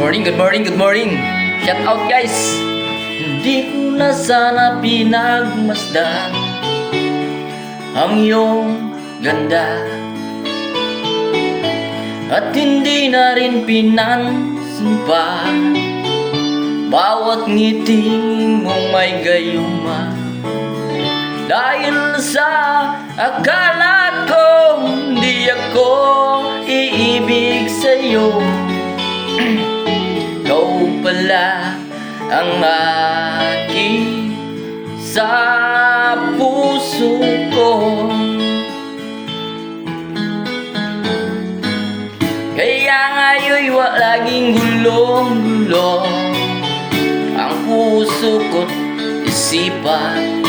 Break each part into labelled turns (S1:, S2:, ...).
S1: Good morning. Shout out guys. Hindi ko na sana pinagmasdan ang iyong ganda, at hindi na rin pinansin pa bawat ngiti mong may gayuma. Dahil sa akala ko hindi ako iibig sa'yo, ikaw pala ang aking sa puso ko. Kaya ngayon'y laging gulong-gulo ang puso ko't isipan.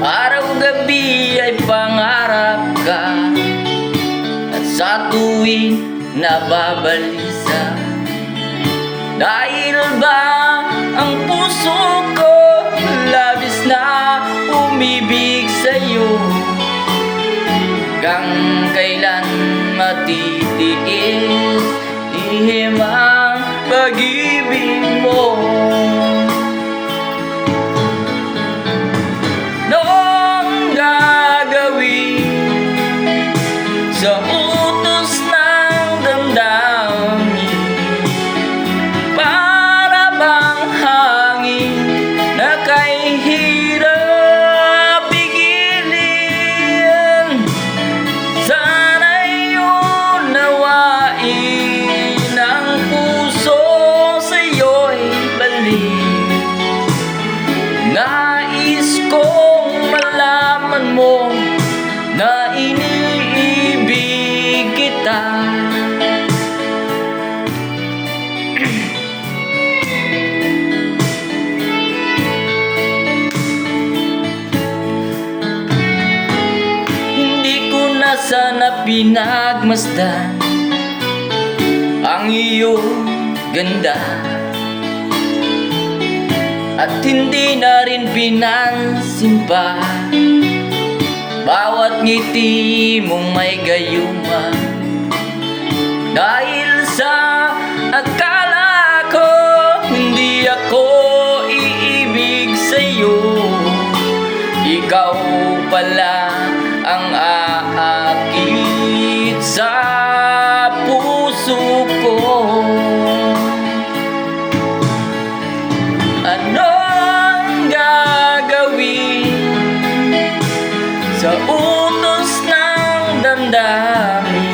S1: Araw-gabi ay pangarap ka, at sa tuwing nababalisa. Dahil ba ang puso ko labis na umibig sa'yo, hanggang kailan matitiis lihim ang pag-ibig mo. Noong gagawin sa utos ng damdamin, para bang hangin na kay hirap pigilin. Sana'y unawain ang puso sa'yo'y balik. Nais kong malaman mo na iniibig kita. Hindi ko na sana pinagmasdan ang iyong ganda, at hindi na rin pinansin pa bawat ngiti mong may gayuma. Dahil sa akala ko hindi ako iibig sa'yo, ikaw pala ang aakit sa puso ko. Anong gagawin sa utos ng damdamin,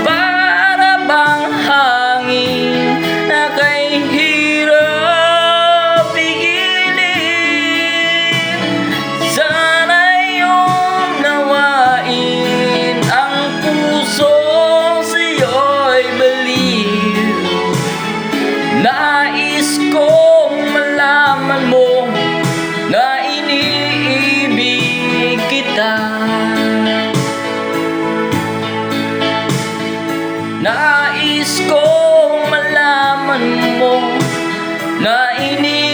S1: para bang hangin na kay hirap pigilin. Sana'y unawain ang puso sa'yo'y baliw. Nais kong malaman mo na iniibig kita. Nais kong malaman mo na iniibig